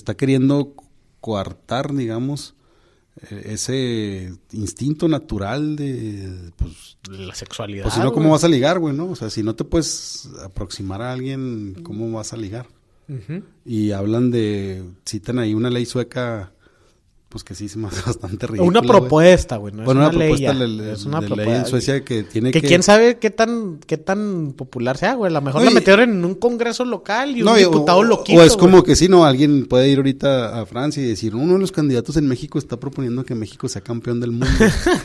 está queriendo coartar, digamos, ese instinto natural de, pues, la sexualidad. Pues si no, ¿cómo vas a ligar, güey, no? O sea, si no te puedes aproximar a alguien, ¿cómo vas a ligar? Uh-huh. Y hablan citan ahí una ley sueca, pues que sí se me hace bastante ridícula. Una propuesta, güey, no bueno, es una propuesta ley es una de ley en Suecia que tiene que quién sabe qué tan popular sea, güey. A lo mejor la metieron en un congreso local y un diputado loquito. O es como que sí, no, alguien puede ir ahorita a Francia y decir, uno de los candidatos en México está proponiendo que México sea campeón del mundo.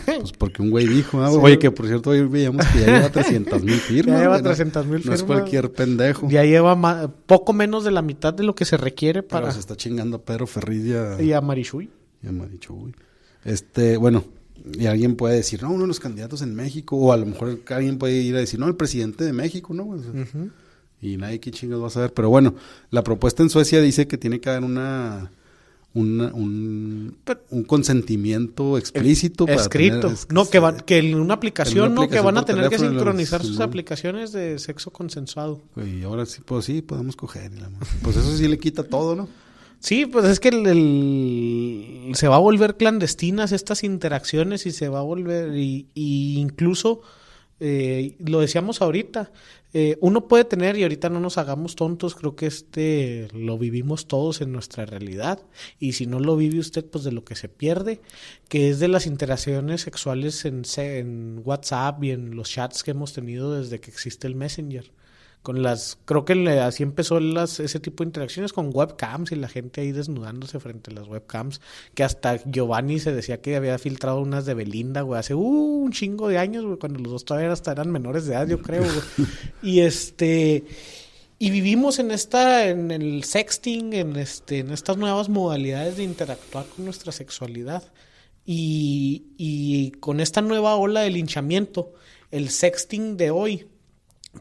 Pues porque un güey dijo, Sí. Oye, que por cierto hoy veíamos que ya lleva 300,000 firmas. Ya lleva güey, 300,000 firmas. No es cualquier pendejo. Ya lleva poco menos de la mitad de lo que se requiere para... Pero se está chingando a Pedro Ferriz y a Marichuy. Ya me ha dicho, güey. Bueno, y alguien puede decir, no, uno de los candidatos en México, o a lo mejor alguien puede ir a decir, no, el presidente de México, ¿no? O sea, uh-huh. Y nadie qué chingados va a saber. Pero bueno, la propuesta en Suecia dice que tiene que haber un consentimiento explícito. Escrito. Que en una aplicación, que van a tener que sincronizar sus aplicaciones de sexo consensuado. Y ahora sí, podemos coger. Pues eso sí le quita todo, ¿no? Sí, pues es que se va a volver clandestinas estas interacciones y se va a volver, y incluso, lo decíamos ahorita, uno puede tener, y ahorita no nos hagamos tontos, creo que lo vivimos todos en nuestra realidad, y si no lo vive usted, pues de lo que se pierde, que es de las interacciones sexuales en WhatsApp y en los chats que hemos tenido desde que existe el Messenger. Creo que así empezó ese tipo de interacciones con webcams y la gente ahí desnudándose frente a las webcams, que hasta Giovanni se decía que había filtrado unas de Belinda, güey, hace un chingo de años, güey, cuando los dos todavía hasta eran menores de edad, yo creo, güey. Y vivimos en el sexting, en estas nuevas modalidades de interactuar con nuestra sexualidad. Y con esta nueva ola de linchamiento, el sexting de hoy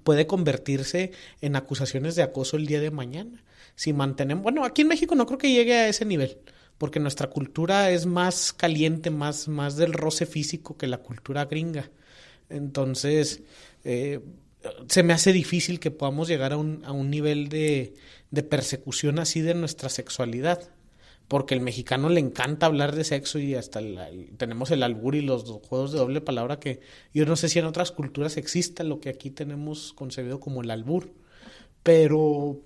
puede convertirse en acusaciones de acoso el día de mañana. Si mantenemos... Bueno, aquí en México no creo que llegue a ese nivel, porque nuestra cultura es más caliente, más del roce físico que la cultura gringa. Entonces, se me hace difícil que podamos llegar a un nivel de persecución así de nuestra sexualidad. Porque el mexicano le encanta hablar de sexo y hasta tenemos el albur y los juegos de doble palabra que yo no sé si en otras culturas exista lo que aquí tenemos concebido como el albur. Pero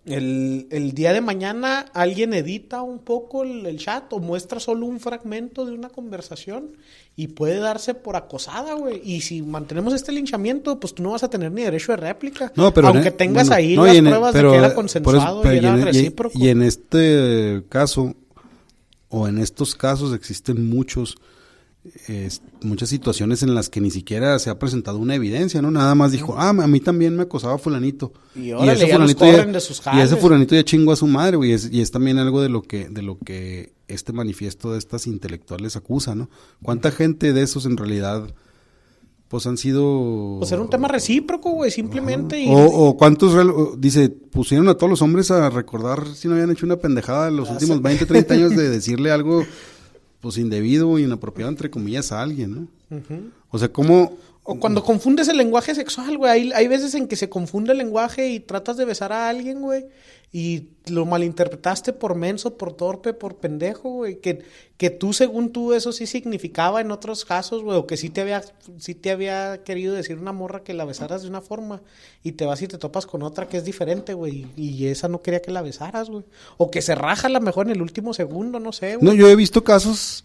el día de mañana alguien edita un poco el chat o muestra solo un fragmento de una conversación y puede darse por acosada, güey. Y si mantenemos este linchamiento, pues tú no vas a tener ni derecho de réplica. No, pero aunque tengas ahí las pruebas de que era consensuado y era recíproco. Y en este caso, o en estos casos, existen muchas situaciones en las que ni siquiera se ha presentado una evidencia, ¿no? Nada más dijo, a mí también me acosaba fulanito. Y ese fulanito de sus jales. Y ese fulanito ya chingó a su madre, güey. Y es también algo de lo que este manifiesto de estas intelectuales acusa, ¿no? ¿Cuánta gente de esos en realidad pues han sido... Pues era un tema recíproco, güey, simplemente. O cuántos, dice, pusieron a todos los hombres a recordar si no habían hecho una pendejada en los últimos 20, 30 años de decirle algo... pues indebido o inapropiado, entre comillas, a alguien, ¿no? Uh-huh. O sea, ¿cómo...? O cuando confundes el lenguaje sexual, güey. Hay veces en que se confunde el lenguaje y tratas de besar a alguien, güey, y lo malinterpretaste por menso, por torpe, por pendejo, güey. Que tú, según tú, eso sí significaba en otros casos, güey, o que sí te había querido decir una morra que la besaras de una forma y te vas y te topas con otra que es diferente, güey, y esa no quería que la besaras, güey. O que se raja a lo mejor en el último segundo, no sé, güey. No, yo he visto casos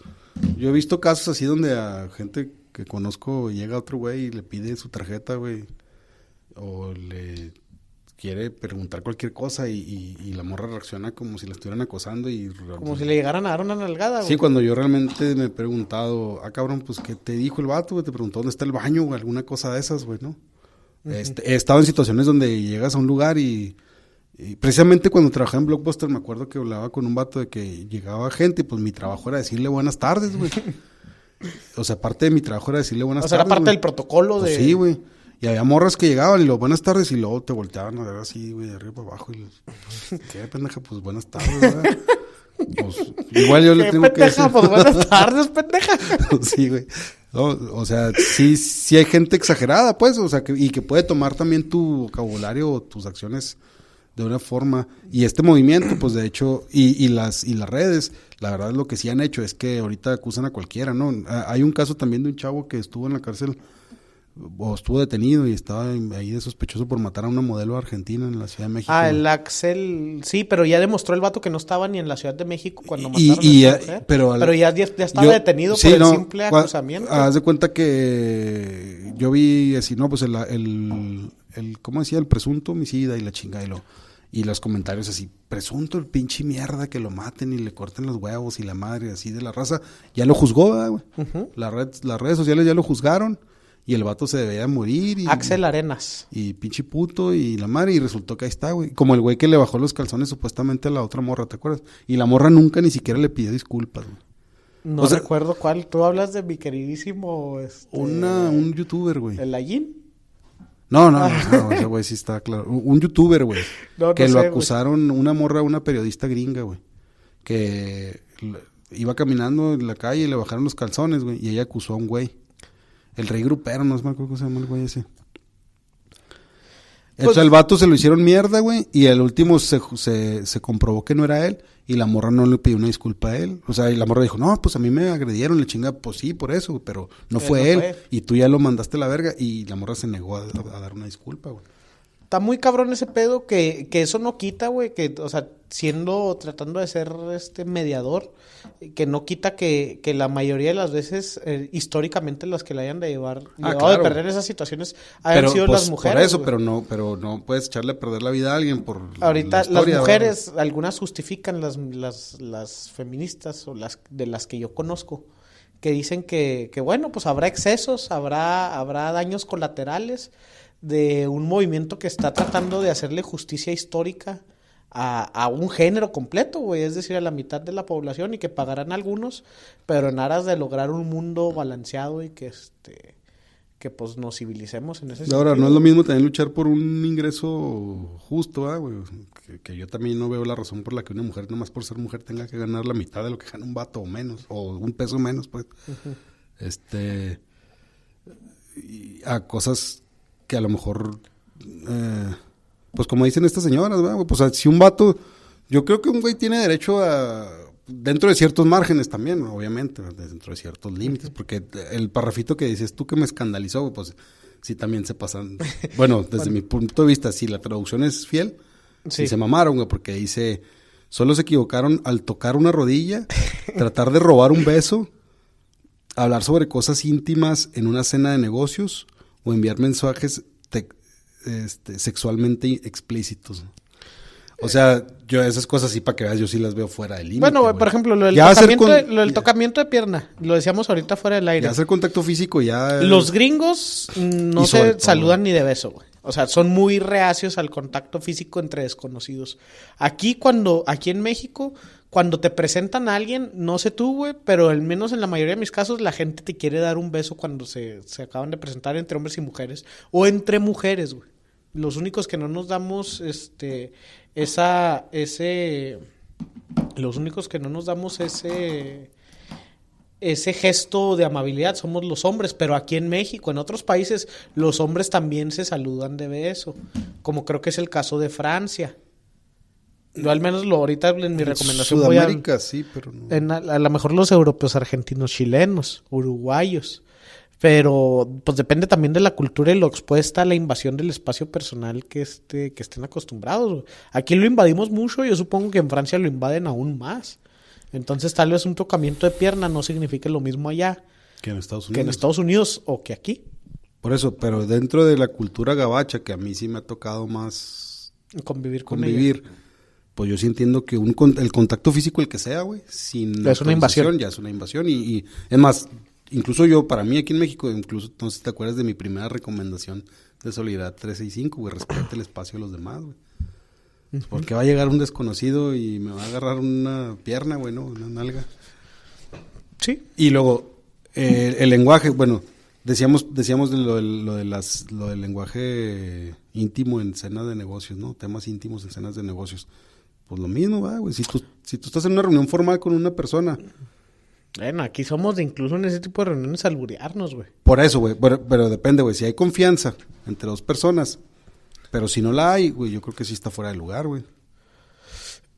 así donde a gente que conozco llega otro güey y le pide su tarjeta, güey, o le quiere preguntar cualquier cosa y la morra reacciona como si la estuvieran acosando y... Como si le llegaran a dar una nalgada, güey. Sí, cuando yo realmente me he preguntado, cabrón, pues, ¿qué te dijo el vato, güey? Te preguntó dónde está el baño, o alguna cosa de esas, güey, ¿no? Uh-huh. He estado en situaciones donde llegas a un lugar y precisamente cuando trabajaba en Blockbuster me acuerdo que hablaba con un vato de que llegaba gente y pues mi trabajo era decirle buenas tardes, güey. O sea, parte de mi trabajo era decirle buenas tardes. O sea, era parte del protocolo pues de... Sí, güey. Y había morras que llegaban y buenas tardes y luego te volteaban a ver así, güey, de arriba para abajo y pues, ¿qué pendeja? Pues buenas tardes, ¿verdad? Pues igual yo le tengo que decir. Pues buenas tardes, pendeja. Sí, güey. No, o sea, sí hay gente exagerada, pues, o sea, que puede tomar también tu vocabulario o tus acciones de una forma. Y este movimiento, pues de hecho, y las redes, la verdad lo que sí han hecho es que ahorita acusan a cualquiera, ¿no? Hay un caso también de un chavo que estuvo en la cárcel, o estuvo detenido y estaba ahí de sospechoso por matar a una modelo argentina en la Ciudad de México. El Axel, sí, pero ya demostró el vato que no estaba ni en la Ciudad de México cuando mataron a esa mujer. Pero ya estaba detenido por el simple acusamiento. Haz de cuenta que yo vi así, no, pues ¿cómo decía? El presunto homicida y la chingada y los comentarios así, presunto el pinche mierda que lo maten y le corten los huevos y la madre así de la raza, ya lo juzgó, güey. Las redes sociales ya lo juzgaron. Y el vato se debía morir. Axel Arenas. Y pinche puto y la madre. Y resultó que ahí está, güey. Como el güey que le bajó los calzones supuestamente a la otra morra, ¿te acuerdas? Y la morra nunca ni siquiera le pidió disculpas, güey. No recuerdo cuál. Tú hablas de mi queridísimo... Un youtuber, güey. ¿El Allín? No, ese güey sí está claro. Un youtuber, güey. Que lo acusaron, una morra, una periodista gringa, güey. Que iba caminando en la calle y le bajaron los calzones, güey. Y ella acusó a un güey. El rey grupero, no sé cómo se llama el güey ese. Pues, el vato se lo hicieron mierda, güey, y el último se comprobó que no era él, y la morra no le pidió una disculpa a él. O sea, y la morra dijo, no, pues a mí me agredieron, le chinga, pues sí, por eso, pero no fue él. Y tú ya lo mandaste a la verga, y la morra se negó a dar una disculpa, güey. Está muy cabrón ese pedo que eso no quita, güey, que, o sea, tratando de ser mediador, que no quita que la mayoría de las veces, históricamente, las que la hayan de llevado de perder esas situaciones hayan sido las mujeres. Por eso, pero no puedes echarle a perder la vida a alguien por ahorita la historia, las mujeres, ¿verdad? Algunas justifican las feministas o las de las que yo conozco, que dicen que bueno, pues habrá excesos, habrá daños colaterales de un movimiento que está tratando de hacerle justicia histórica a un género completo, güey, es decir, a la mitad de la población, y que pagarán algunos, pero en aras de lograr un mundo balanceado y que pues nos civilicemos en ese sentido. Ahora, no es lo mismo también luchar por un ingreso justo, güey, que yo también no veo la razón por la que una mujer, nomás por ser mujer, tenga que ganar la mitad de lo que gana un vato o menos, o un peso menos, pues. Y a cosas que a lo mejor, pues como dicen estas señoras, ¿verdad? Pues si un vato, yo creo que un güey tiene derecho a, dentro de ciertos márgenes también, obviamente, dentro de ciertos límites, porque el parrafito que dices tú que me escandalizó, pues sí también se pasan, bueno, desde mi punto de vista, si la traducción es fiel, sí se mamaron, güey, porque dice, solo se equivocaron al tocar una rodilla, tratar de robar un beso, hablar sobre cosas íntimas en una cena de negocios, o enviar mensajes sexualmente explícitos. O sea, yo esas cosas sí, para que veas, yo sí las veo fuera del límite. Bueno, güey, por ejemplo, lo del tocamiento de pierna, lo decíamos ahorita fuera del aire. Ya hacer contacto físico ya... Los gringos no se saludan ni de beso, güey. O sea, son muy reacios al contacto físico entre desconocidos. Aquí en México, cuando te presentan a alguien, no sé tú, güey, pero al menos en la mayoría de mis casos, la gente te quiere dar un beso cuando se acaban de presentar entre hombres y mujeres. O entre mujeres, güey. Los únicos que no nos damos ese gesto de amabilidad somos los hombres, pero aquí en México, en otros países, los hombres también se saludan de beso, como creo que es el caso de Francia. Yo al menos ahorita en mi recomendación Sudamérica, sí, pero no. A lo mejor los europeos, argentinos, chilenos, uruguayos, pero pues depende también de la cultura y lo expuesta a la invasión del espacio personal que estén acostumbrados. Aquí lo invadimos mucho, yo supongo que en Francia lo invaden aún más. Entonces tal vez un tocamiento de pierna no signifique lo mismo allá que en Estados Unidos o que aquí. Por eso, pero dentro de la cultura gabacha, que a mí sí me ha tocado más convivir con ella, pues yo sí entiendo que el contacto físico, el que sea, güey, sin es una invasión. Ya es una invasión. Y es más, incluso yo, para mí aquí en México, incluso, no sé si te acuerdas de mi primera recomendación de Solidaridad 365, güey, respeta el espacio de los demás, güey. Porque va a llegar un desconocido y me va a agarrar una pierna, güey, ¿no? Una nalga. Sí. Y luego, el lenguaje, bueno, decíamos de lo del lenguaje íntimo en cenas de negocios, ¿no? Temas íntimos en cenas de negocios. Pues lo mismo, güey. Si tú estás en una reunión formal con una persona. Bueno, aquí somos incluso en ese tipo de reuniones alburearnos, güey. Por eso, güey. Pero depende, güey. Si hay confianza entre dos personas, Pero si no la hay, güey, yo creo que sí está fuera de lugar, güey.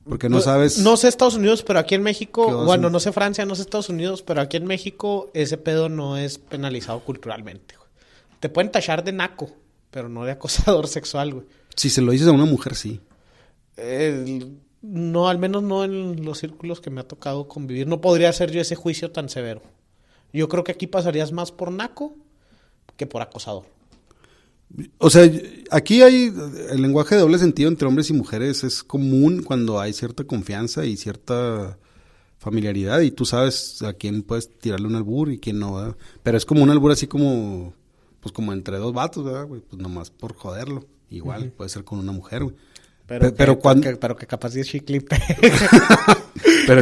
Porque no sabes... No sé Estados Unidos, pero aquí en México... Bueno, a... no sé Francia, no sé Estados Unidos, pero aquí en México ese pedo no es penalizado culturalmente, güey. Te pueden tachar de naco, pero no de acosador sexual, güey. Si se lo dices a una mujer, sí. No, al menos no en los círculos que me ha tocado convivir. No podría hacer yo ese juicio tan severo. Yo creo que aquí pasarías más por naco que por acosador. O sea, aquí hay el lenguaje de doble sentido entre hombres y mujeres es común cuando hay cierta confianza y cierta familiaridad y tú sabes a quién puedes tirarle un albur y quién no, ¿verdad? Pero es como un albur así como, pues como entre dos vatos, ¿verdad, güey? Pues nomás por joderlo. Igual, puede ser con una mujer, güey. Pero que capaz de chiclipe.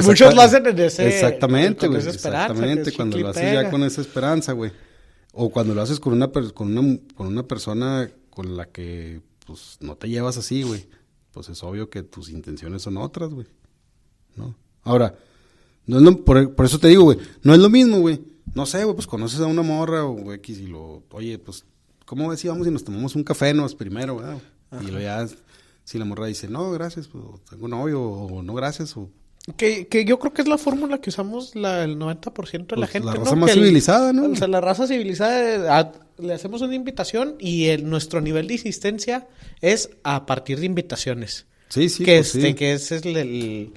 Muchos lo hacen en ese... Exactamente, güey. Esperanza, exactamente, cuando lo haces ya con esa esperanza, güey. O cuando lo haces con una persona con la que, pues, no te llevas así, güey. Pues es obvio que tus intenciones son otras, güey. ¿No? Ahora, no es por eso te digo, güey, no es lo mismo, güey. No sé, güey, pues conoces a una morra o X y oye, pues, ¿cómo ves si vamos y nos tomamos un café, no? Primero, ¿verdad? Y luego ya, si la morra dice, no, gracias, pues, tengo novio, o no, gracias, o... Que yo creo que es la fórmula que usamos el 90% de la gente, la raza más civilizada, ¿no? O sea, la raza civilizada, le hacemos una invitación y nuestro nivel de insistencia es a partir de invitaciones. Sí, sí, que pues sí. Que ese es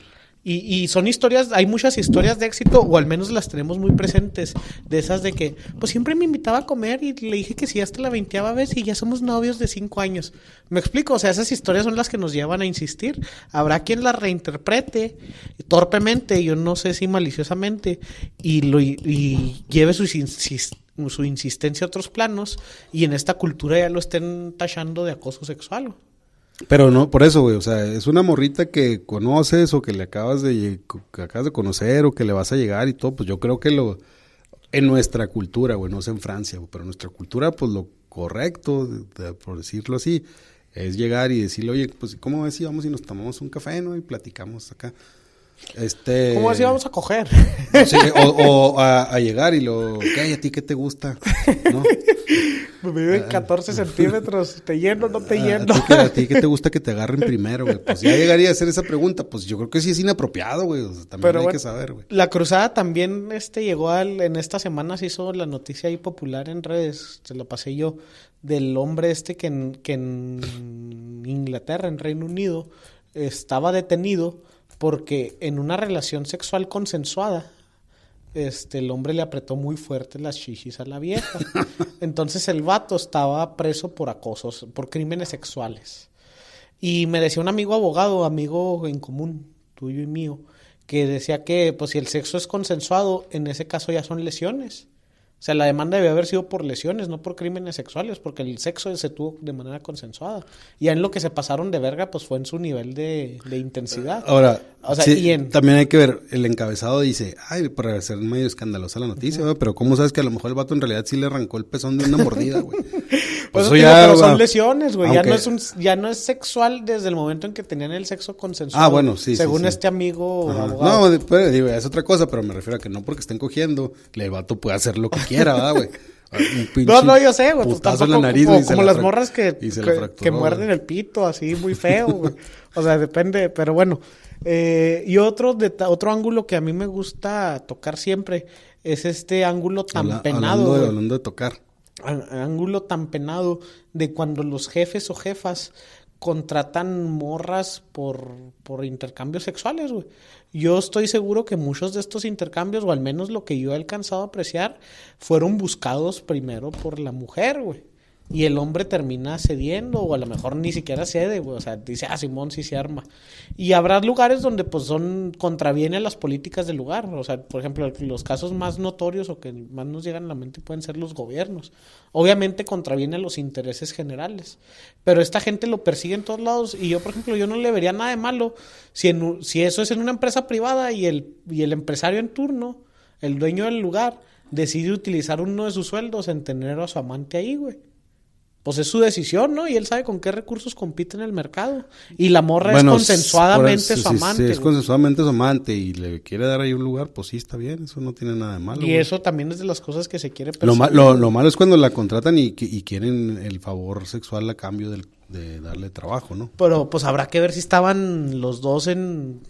y son historias, hay muchas historias de éxito, o al menos las tenemos muy presentes, de esas de que, pues siempre me invitaba a comer y le dije que sí hasta la 20ª vez y ya somos novios de 5 años. ¿Me explico? O sea, esas historias son las que nos llevan a insistir. Habrá quien las reinterprete torpemente, yo no sé si maliciosamente, y lleve su insistencia a otros planos, y en esta cultura ya lo estén tachando de acoso sexual. Pero no, por eso, güey, o sea, es una morrita que conoces o que le acabas de conocer o que le vas a llegar y todo, pues yo creo que en nuestra cultura, güey, no sé en Francia, güey, pero en nuestra cultura, pues lo correcto, por decirlo así, es llegar y decirle, oye, pues, ¿cómo ves si vamos y nos tomamos un café, no? Y platicamos acá. ¿Cómo ves si vamos a coger? Sí, o a llegar y ¿qué? ¿A ti qué te gusta? ¿No? Me miden 14 centímetros, ¿te lleno o no te lleno? ¿A ti qué te gusta que te agarren primero, güey? Pues ya llegaría a hacer esa pregunta, pues yo creo que sí es inapropiado, güey, o sea, también pero hay que saber, güey. La cruzada también llegó en esta semana, se hizo la noticia ahí popular en redes, se lo pasé yo, del hombre que en Inglaterra, en Reino Unido, estaba detenido porque en una relación sexual consensuada, el hombre le apretó muy fuerte las chichis a la vieja. Entonces el vato estaba preso por acosos, por crímenes sexuales. Y me decía un amigo en común, tuyo y mío, que decía que pues si el sexo es consensuado, en ese caso ya son lesiones. O sea, la demanda debe haber sido por lesiones, no por crímenes sexuales, porque el sexo se tuvo de manera consensuada. Y en lo que se pasaron de verga, pues fue en su nivel de intensidad. Ahora, o sea, sí, también hay que ver, el encabezado dice, ay, para ser medio escandalosa la noticia, ¿verdad? Pero ¿cómo sabes que a lo mejor el vato en realidad sí le arrancó el pezón de una mordida, güey? Pues eso ya, pero son lesiones, güey. Aunque... Ya no es sexual desde el momento en que tenían el sexo consensuado. Ah, bueno, sí. Según sí. este amigo abogado. No, pues, digo, es otra cosa, pero me refiero a que no porque estén cogiendo, el vato puede hacer lo que quiera, ¿verdad, güey? No, yo sé, güey. Pues tampoco, en la nariz, como las morras que muerden el pito, así, muy feo, güey. O sea, depende, pero bueno. Y otro ángulo que a mí me gusta tocar siempre es este ángulo tan penado. Hablando de tocar. Ángulo tan penado de cuando los jefes o jefas contratan morras por intercambios sexuales, güey. Yo estoy seguro que muchos de estos intercambios, o al menos lo que yo he alcanzado a apreciar, fueron buscados primero por la mujer, güey. Y el hombre termina cediendo, o a lo mejor ni siquiera cede, güey. O sea, dice, Simón sí se arma. Y habrá lugares donde, pues, contraviene a las políticas del lugar. O sea, por ejemplo, los casos más notorios o que más nos llegan a la mente pueden ser los gobiernos. Obviamente contraviene a los intereses generales. Pero esta gente lo persigue en todos lados. Y yo, por ejemplo, yo no le vería nada de malo si eso es en una empresa privada y el empresario en turno, el dueño del lugar, decide utilizar uno de sus sueldos en tener a su amante ahí, güey. Pues es su decisión, ¿no? Y él sabe con qué recursos compite en el mercado. Y la morra es consensuadamente su amante. Si es consensuadamente su amante y le quiere dar ahí un lugar, pues sí, está bien. Eso no tiene nada de malo. Y güey, eso también es de las cosas que se quiere perseguir. Lo malo es cuando la contratan y quieren el favor sexual a cambio darle trabajo, ¿no? Pero pues habrá que ver si estaban los dos en